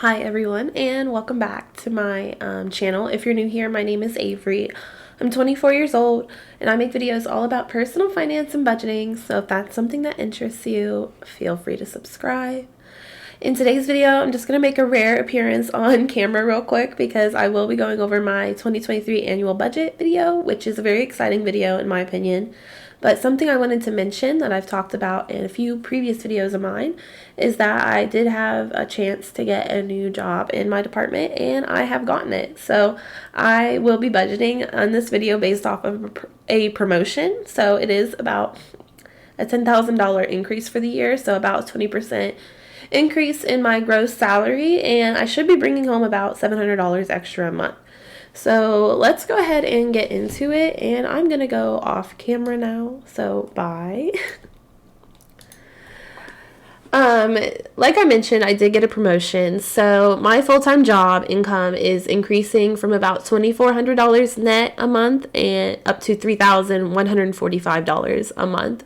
Hi everyone, and welcome back to my channel. If you're new here, my name is Avery. I'm 24 years old and I make videos all about personal finance and budgeting, so if that's something that interests you, feel free to subscribe. In today's video, I'm just going to make a rare appearance on camera real quick because I will be going over my 2023 annual budget video, which is a very exciting video in my opinion. But something I wanted to mention that I've talked about in a few previous videos of mine is that I did have a chance to get a new job in my department and I have gotten it. So I will be budgeting on this video based off of a promotion. So it is about a $10,000 increase for the year, so about 20% increase in my gross salary, and I should be bringing home about $700 extra a month. So let's go ahead and get into it, and I'm gonna go off camera now, so bye. Like I mentioned, I did get a promotion, so my full-time job income is increasing from about $2,400 net a month and up to $3,145 a month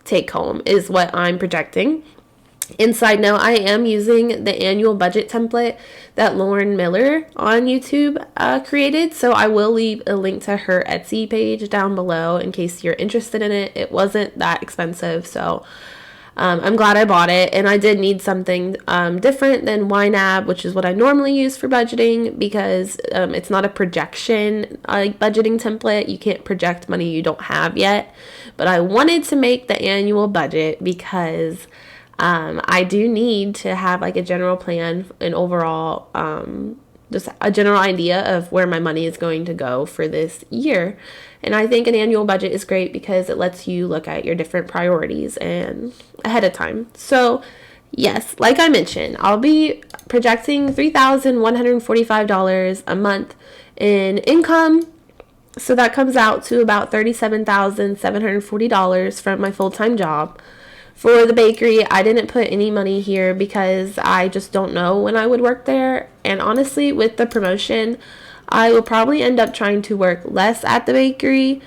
take home is what I'm projecting. Inside note, I am using the annual budget template that Lauren Miller on YouTube created, so I will leave a link to her Etsy page down below in case you're interested in it. It wasn't that expensive, so I'm glad I bought it, and I did need something different than YNAB, which is what I normally use for budgeting, because it's not a projection budgeting template. You can't project money you don't have yet, but I wanted to make the annual budget because I do need to have like a general plan and overall just a general idea of where my money is going to go for this year. And I think an annual budget is great because it lets you look at your different priorities and ahead of time. So yes, like I mentioned, I'll be projecting $3,145 a month in income. So that comes out to about $37,740 from my full-time job. For the bakery, I didn't put any money here because I just don't know when I would work there. And honestly, with the promotion, I will probably end up trying to work less at the bakery.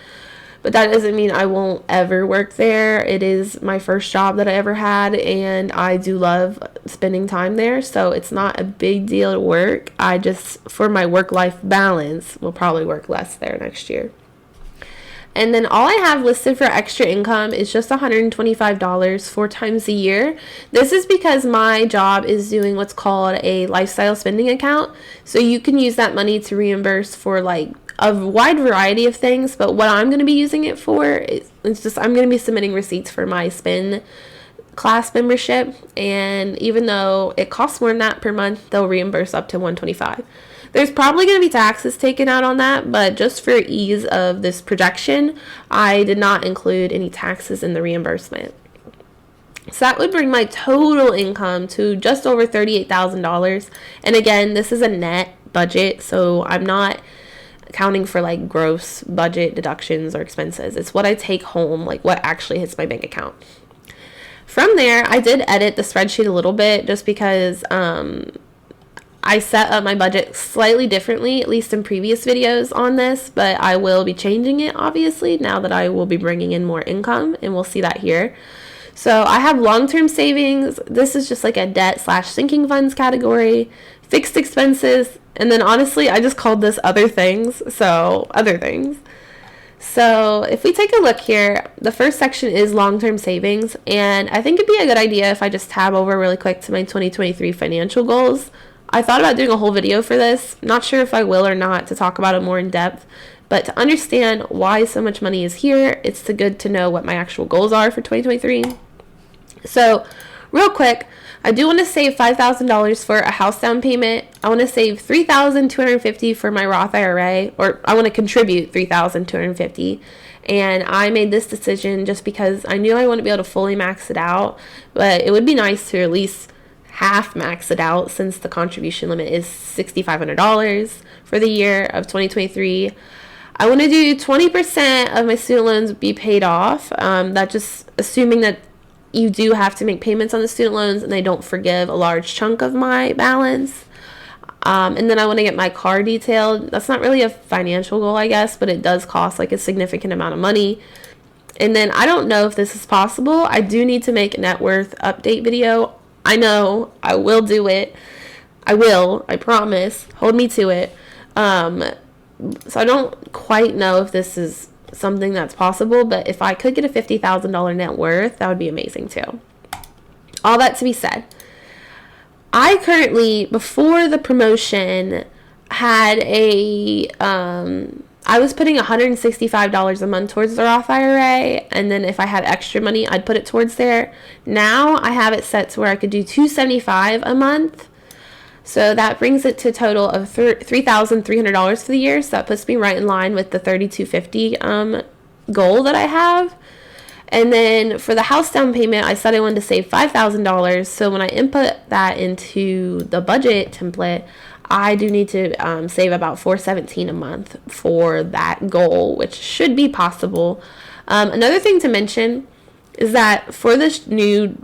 But that doesn't mean I won't ever work there. It is my first job that I ever had, and I do love spending time there. So it's not a big deal to work. I just, for my work-life balance, will probably work less there next year. And then all I have listed for extra income is just $125 4 times a year. This is because my job is doing what's called a lifestyle spending account. So you can use that money to reimburse for like a wide variety of things. But what I'm going to be using it for is I'm going to be submitting receipts for my spin class membership. And even though it costs more than that per month, they'll reimburse up to $125. There's probably going to be taxes taken out on that, but just for ease of this projection, I did not include any taxes in the reimbursement. So that would bring my total income to just over $38,000. And again, this is a net budget, so I'm not accounting for like gross budget deductions or expenses. It's what I take home, like what actually hits my bank account. From there, I did edit the spreadsheet a little bit just because I set up my budget slightly differently, at least in previous videos on this, but I will be changing it, obviously, now that I will be bringing in more income, and we'll see that here. So I have long-term savings. This is just like a debt/sinking funds category, fixed expenses, and then honestly, I just called this other things, so other things. So if we take a look here, the first section is long-term savings, and I think it'd be a good idea if I just tab over really quick to my 2023 financial goals. I thought about doing a whole video for this. Not sure if I will or not to talk about it more in depth, but to understand why so much money is here, it's good to know what my actual goals are for 2023. So real quick, I do want to save $5,000 for a house down payment. I want to save $3,250 for my Roth IRA, or I want to contribute $3,250. And I made this decision just because I knew I wouldn't be able to fully max it out, but it would be nice to at least half max it out since the contribution limit is $6,500 for the year of 2023. I want to do 20% of my student loans be paid off. That just assuming that you do have to make payments on the student loans and they don't forgive a large chunk of my balance. And then I want to get my car detailed. That's not really a financial goal, I guess, but it does cost like a significant amount of money. And then I don't know if this is possible. I do need to make a net worth update video. I know I will do it. I will, I promise. Hold me to it. So I don't quite know if this is something that's possible, but if I could get a $50,000 net worth, that would be amazing too. All that to be said, I currently, before the promotion, had I was putting $165 a month towards the Roth IRA, and then if I had extra money, I'd put it towards there. Now I have it set to where I could do $275 a month. So that brings it to a total of $3,300 for the year. So that puts me right in line with the $3,250 goal that I have. And then for the house down payment, I said I wanted to save $5,000. So when I input that into the budget template, I do need to save about $417 a month for that goal, which should be possible. Another thing to mention is that for this new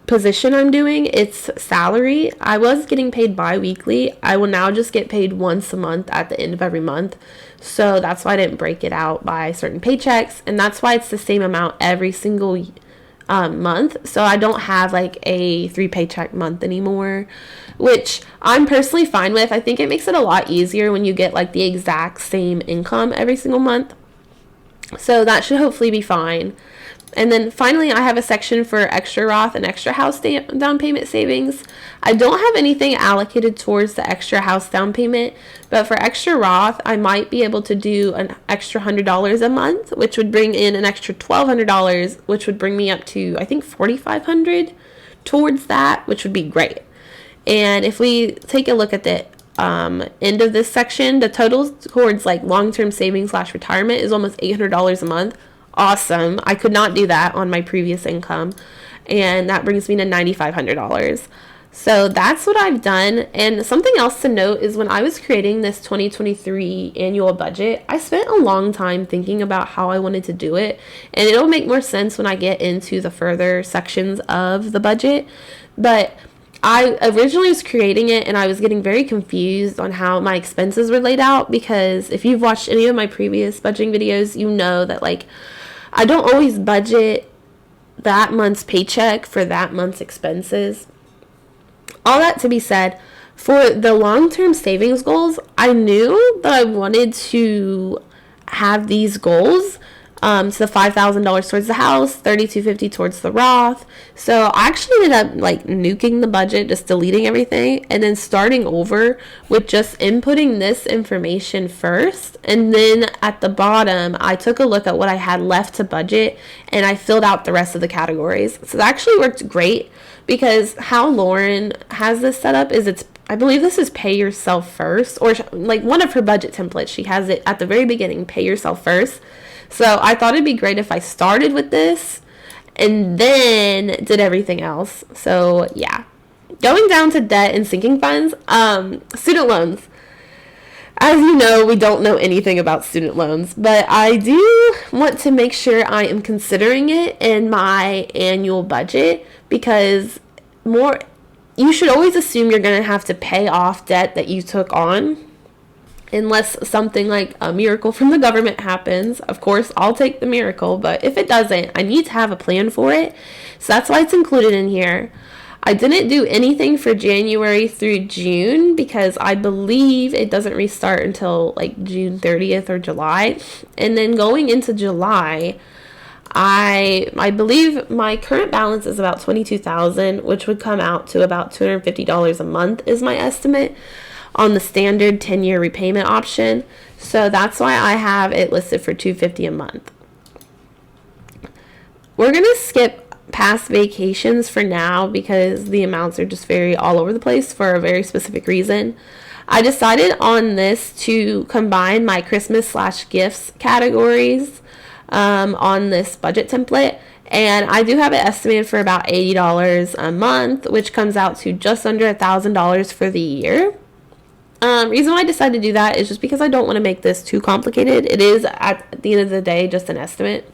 position I'm doing, it's salary. I was getting paid bi-weekly. I will now just get paid once a month at the end of every month. So that's why I didn't break it out by certain paychecks, and that's why it's the same amount every single month. So I don't have like a 3 paycheck month anymore, which I'm personally fine with. I think it makes it a lot easier when you get like the exact same income every single month. So that should hopefully be fine. And then finally, I have a section for extra Roth and extra house down payment savings. I don't have anything allocated towards the extra house down payment, but for extra Roth, I might be able to do an extra $100 a month, which would bring in an extra $1,200, which would bring me up to, I think, $4,500 towards that, which would be great. And if we take a look at the end of this section, the total towards like long-term savings / retirement is almost $800 a month. Awesome. I could not do that on my previous income, and that brings me to $9,500. So that's what I've done. And something else to note is when I was creating this 2023 annual budget, I spent a long time thinking about how I wanted to do it, and it'll make more sense when I get into the further sections of the budget. But I originally was creating it and I was getting very confused on how my expenses were laid out, because if you've watched any of my previous budgeting videos, you know that like I don't always budget that month's paycheck for that month's expenses. All that to be said, for the long-term savings goals, I knew that I wanted to have these goals. So the $5,000 towards the house, $3,250 towards the Roth. So I actually ended up like nuking the budget, just deleting everything, and then starting over with just inputting this information first. And then at the bottom, I took a look at what I had left to budget, and I filled out the rest of the categories. So that actually worked great, because how Lauren has this set up is I believe this is pay yourself first, or like one of her budget templates. She has it at the very beginning, pay yourself first. So I thought it'd be great if I started with this and then did everything else. So yeah, going down to debt and sinking funds, student loans. As you know, we don't know anything about student loans, but I do want to make sure I am considering it in my annual budget, because you should always assume you're going to have to pay off debt that you took on, unless something like a miracle from the government happens. Of course, I'll take the miracle, but if it doesn't, I need to have a plan for it. So that's why it's included in here. I didn't do anything for January through June, because I believe it doesn't restart until like June 30th or July. And then going into July, I believe my current balance is about $22,000, which would come out to about $250 a month is my estimate on the standard 10-year repayment option. So that's why I have it listed for $250 a month. We're going to skip past vacations for now, because the amounts are just very all over the place for a very specific reason. I decided on this to combine my Christmas / gifts categories on this budget template, and I do have it estimated for about $80 a month, which comes out to just under $1,000 for the year. Reason why I decided to do that is just because I don't want to make this too complicated. It is, at the end of the day, just an estimate.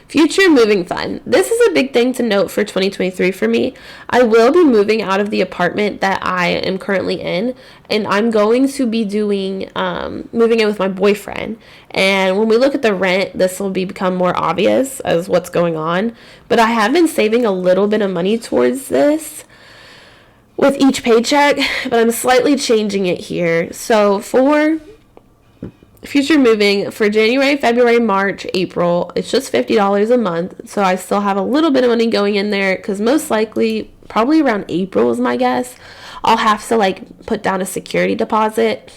Future moving fund. This is a big thing to note for 2023 for me. I will be moving out of the apartment that I am currently in, and I'm going to be doing moving in with my boyfriend. And when we look at the rent, this will become more obvious as what's going on. But I have been saving a little bit of money towards this. with each paycheck, but I'm slightly changing it here. So for future moving, for January, February, March, April, it's just $50 a month. So I still have a little bit of money going in there because most likely, probably around April is my guess, I'll have to like put down a security deposit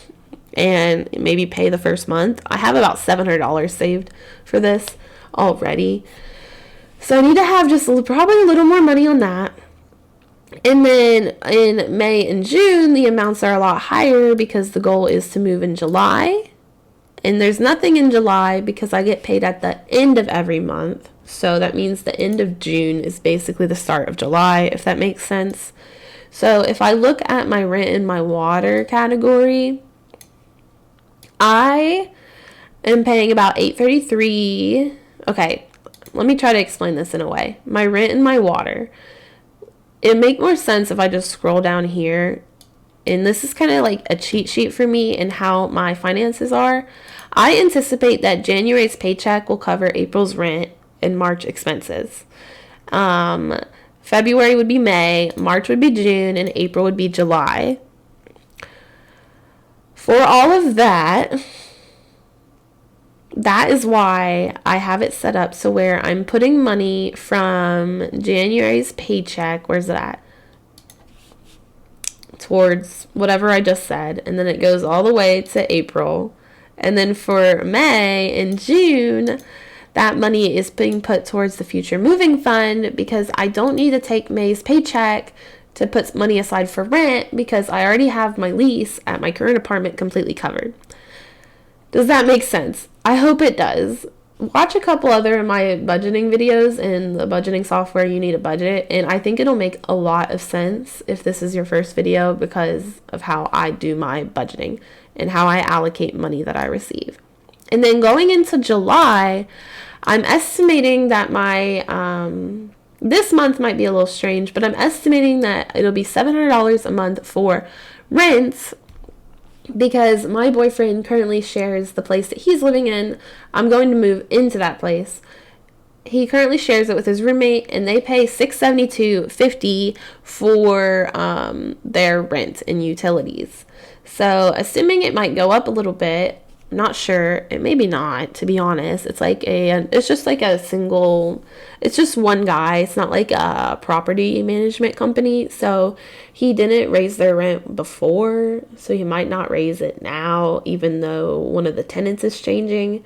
and maybe pay the first month. I have about $700 saved for this already. So I need to have just probably a little more money on that. And then in May and June, the amounts are a lot higher because the goal is to move in July. And there's nothing in July because I get paid at the end of every month. So that means the end of June is basically the start of July, if that makes sense. So if I look at my rent and my water category, I am paying about $833. Okay, let me try to explain this in a way. My rent and my water. It'd make more sense if I just scroll down here. And this is kind of like a cheat sheet for me and how my finances are. I anticipate that January's paycheck will cover April's rent and March expenses. February would be May, March would be June, and April would be July. For all of that, that is why I have it set up so where I'm putting money from January's paycheck, where's it at? Towards whatever I just said, and then it goes all the way to April. And then for May and June, that money is being put towards the future moving fund because I don't need to take May's paycheck to put money aside for rent because I already have my lease at my current apartment completely covered. Does that make sense? I hope it does. Watch a couple other of my budgeting videos in the budgeting software you need a budget, and I think it'll make a lot of sense if this is your first video because of how I do my budgeting and how I allocate money that I receive. And then going into July, I'm estimating that my this month might be a little strange, but I'm estimating that it'll be $700 a month for rent because my boyfriend currently shares the place that he's living in. I'm going to move into that place. He currently shares it with his roommate, and they pay $672.50 for their rent and utilities. So assuming it might go up a little bit, I'm not sure. It maybe not, to be honest. It's just like a single, it's just one guy. It's not like a property management company. So he didn't raise their rent before, so he might not raise it now, even though one of the tenants is changing.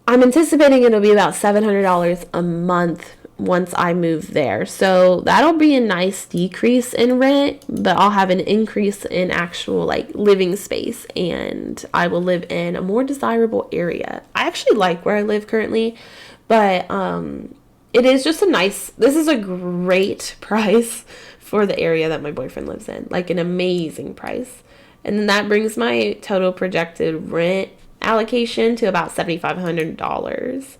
I'm anticipating it'll be about $700 a month once I move there. So that'll be a nice decrease in rent, but I'll have an increase in actual like living space, and I will live in a more desirable area. I actually like where I live currently, but it is just this is a great price for the area that my boyfriend lives in, like an amazing price. And then that brings my total projected rent allocation to about $7,500.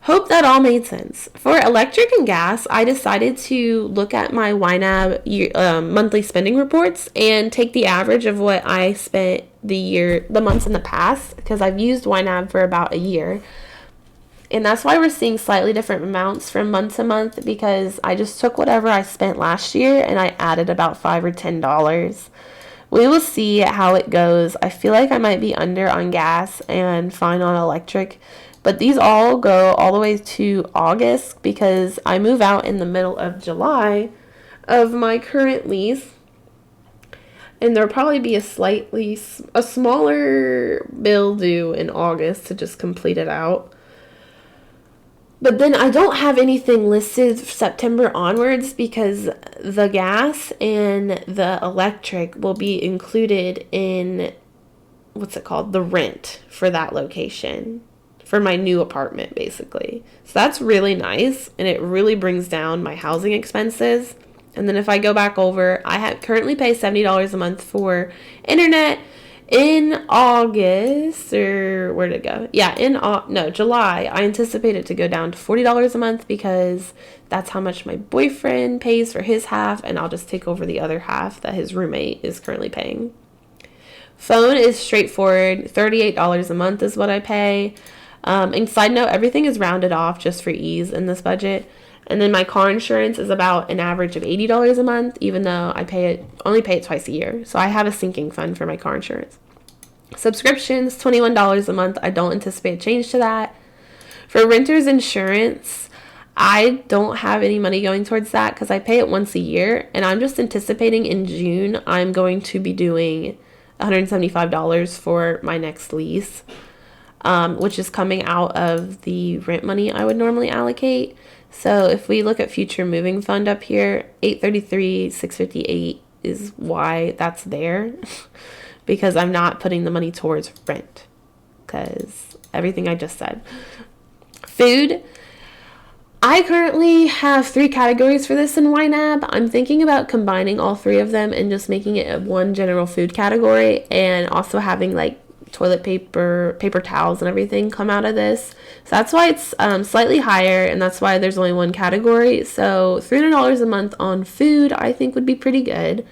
Hope that all made sense. For electric and gas, I decided to look at my YNAB monthly spending reports and take the average of what I spent the months in the past, because I've used YNAB for about a year. And that's why we're seeing slightly different amounts from month to month, because I just took whatever I spent last year and I added about $5 or $10. We will see how it goes. I feel like I might be under on gas and fine on electric. But these all go all the way to August because I move out in the middle of July of my current lease. And there'll probably be a smaller bill due in August to just complete it out. But then I don't have anything listed September onwards because the gas and the electric will be included in, the rent for that location. For my new apartment, basically. So that's really nice, and it really brings down my housing expenses. And then if I go back over, I currently pay $70 a month for internet. In August, or where'd it go? Yeah, July, I anticipate it to go down to $40 a month because that's how much my boyfriend pays for his half, and I'll just take over the other half that his roommate is currently paying. Phone is straightforward. $38 a month is what I pay. And side note, everything is rounded off just for ease in this budget. And then my car insurance is about an average of $80 a month, even though I only pay it twice a year. So I have a sinking fund for my car insurance. Subscriptions, $21 a month. I don't anticipate a change to that. For renter's insurance, I don't have any money going towards that because I pay it once a year. And I'm just anticipating in June, I'm going to be doing $175 for my next lease, which is coming out of the rent money I would normally allocate. So if we look at future moving fund up here, 833, 658 is why that's there because I'm not putting the money towards rent because everything I just said. Food. I currently have 3 categories for this in YNAB. I'm thinking about combining all 3 of them and just making it one general food category and also having like toilet paper, paper towels, and everything come out of this. So that's why it's slightly higher, and that's why there's only one category. So $300 a month on food, I think would be pretty good.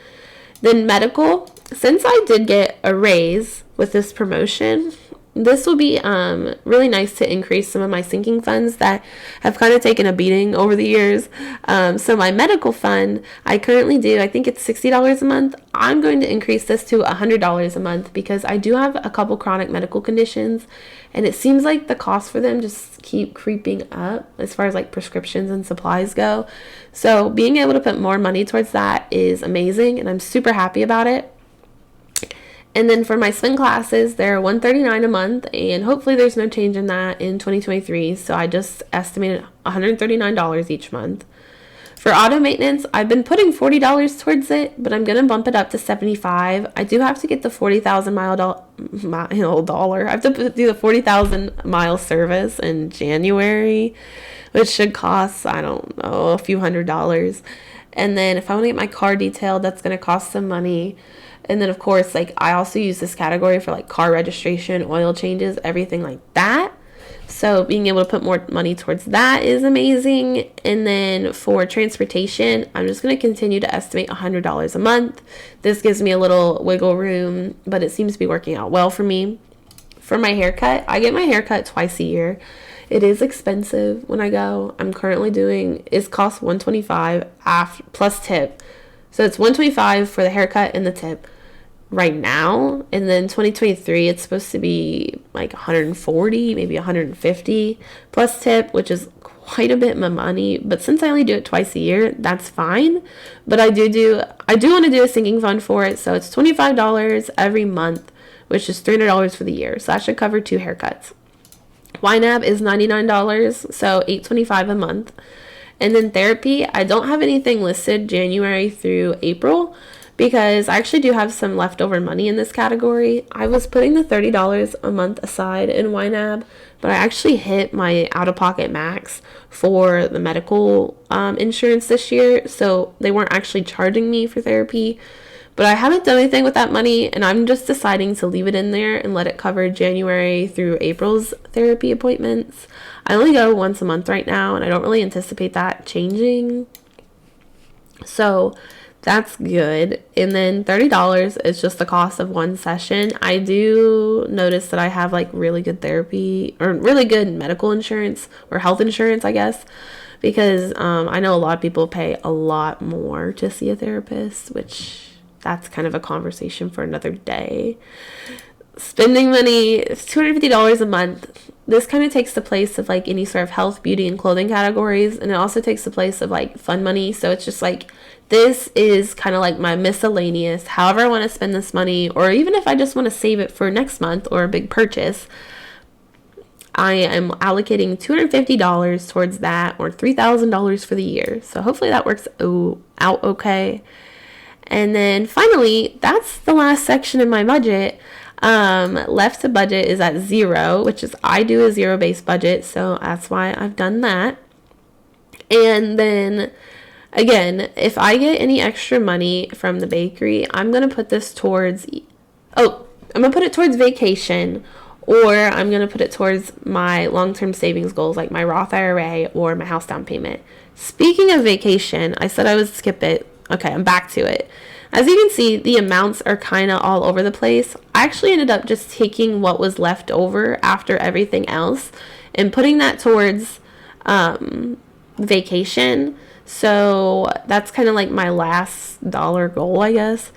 Then medical, since I did get a raise with this promotion, this will be really nice to increase some of my sinking funds that have kind of taken a beating over the years. So my medical fund, I currently do, I think it's $60 a month. I'm going to increase this to $100 a month because I do have a couple chronic medical conditions, and it seems like the cost for them just keep creeping up as far as like prescriptions and supplies go. So being able to put more money towards that is amazing, and I'm super happy about it. And then for my swim classes, they're $139 a month, and hopefully there's no change in that in 2023. So I just estimated $139 each month. For auto maintenance, I've been putting $40 towards it, but I'm going to bump it up to $75. I do have to get the 40,000 mile dollar. I have to do the 40,000 mile service in January, which should cost, I don't know, a few $100s. And then if I want to get my car detailed, that's going to cost some money. And then, of course, like I also use this category for like car registration, oil changes, everything like that. So being able to put more money towards that is amazing. And then for transportation, I'm just going to continue to estimate $100 a month. This gives me a little wiggle room, but it seems to be working out well for me. For my haircut, I get my haircut twice a year. It is expensive when I go. I'm currently it costs $125 plus tip. So it's $125 for the haircut and the tip right now, and then 2023 it's supposed to be like $140, maybe $150 plus tip, which is quite a bit of money. But since I only do it twice a year, that's fine. But I do want to do a sinking fund for it, so it's $25 every month, which is $300 for the year. So that should cover 2 haircuts. YNAB is $99, so $825 a month. And then therapy, I don't have anything listed January through April because I actually do have some leftover money in this category. I was putting the $30 a month aside in YNAB, but I actually hit my out-of-pocket max for the medical insurance this year, so they weren't actually charging me for therapy. But I haven't done anything with that money, and I'm just deciding to leave it in there and let it cover January through April's therapy appointments. I only go once a month right now, and I don't really anticipate that changing. So that's good. And then $30 is just the cost of one session. I do notice that I have like really good therapy or really good medical insurance or health insurance, I guess, because I know a lot of people pay a lot more to see a therapist, which that's kind of a conversation for another day. Spending money is $250 a month. This kind of takes the place of like any sort of health, beauty, and clothing categories, and it also takes the place of like fun money. So it's just like this is kind of like my miscellaneous, however I want to spend this money, or even if I just want to save it for next month or a big purchase, I am allocating $250 towards that, or $3,000 for the year. So hopefully that works out okay. And then finally, that's the last section in my budget. Left to budget is at 0, which is I do a 0-based budget, so that's why I've done that. And then again, if I get any extra money from the bakery, I'm gonna put this towards vacation, or I'm gonna put it towards my long-term savings goals like my Roth IRA or my house down payment. Speaking of vacation, I said I would skip it Okay, I'm back to it. As you can see, the amounts are kind of all over the place. I actually ended up just taking what was left over after everything else and putting that towards vacation. So that's kind of like my last dollar goal, I guess.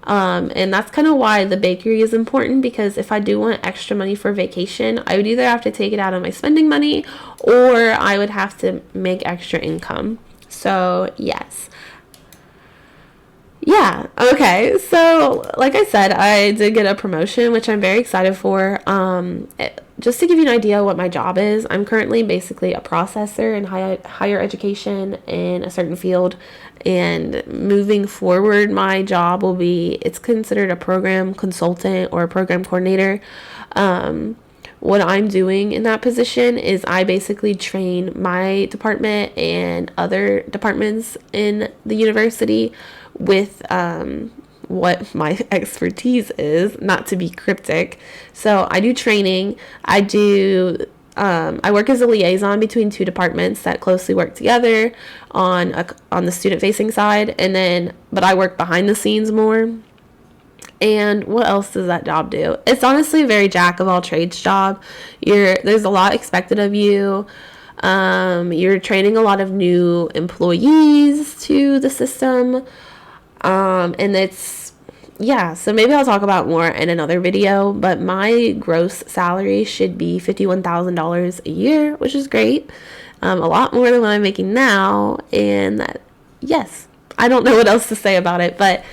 And that's kind of why the bakery is important, because if I do want extra money for vacation, I would either have to take it out of my spending money or I would have to make extra income. So, yes. Yeah, okay. So, like I said, I did get a promotion, which I'm very excited for. Just to give you an idea what my job is, I'm currently basically a processor in higher education in a certain field. And moving forward, my job will be, it's considered a program consultant or a program coordinator. What I'm doing in that position is I basically train my department and other departments in the university with what my expertise is, not to be cryptic. So I do training. I work as a liaison between two departments that closely work together on the student facing side, but I work behind the scenes more. And what else does that job do? It's honestly a very jack of all trades job. There's a lot expected of you. You're training a lot of new employees to the system. And so maybe I'll talk about more in another video, but my gross salary should be $51,000 a year, which is great. A lot more than what I'm making now. And yes, I don't know what else to say about it, but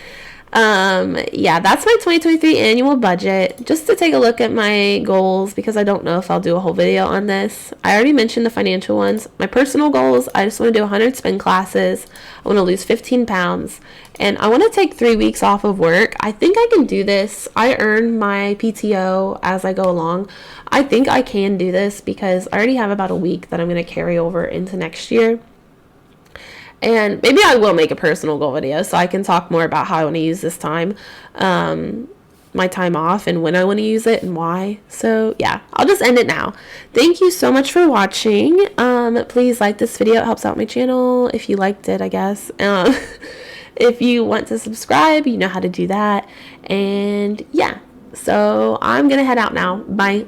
that's my 2023 annual budget. Just to take a look at my goals, because I don't know if I'll do a whole video on this. I already mentioned the financial ones. My personal goals, I just want to do 100 spin classes. I want to lose 15 pounds. And I want to take 3 weeks off of work. I think I can do this. I earn my PTO as I go along. I think I can do this because I already have about a week that I'm going to carry over into next year. And maybe I will make a personal goal video so I can talk more about how I want to use this time, my time off, and when I want to use it and why. So yeah, I'll just end it now. Thank you so much for watching. Please like this video. It helps out my channel if you liked it, I guess. If you want to subscribe, you know how to do that. And yeah, so I'm going to head out now. Bye.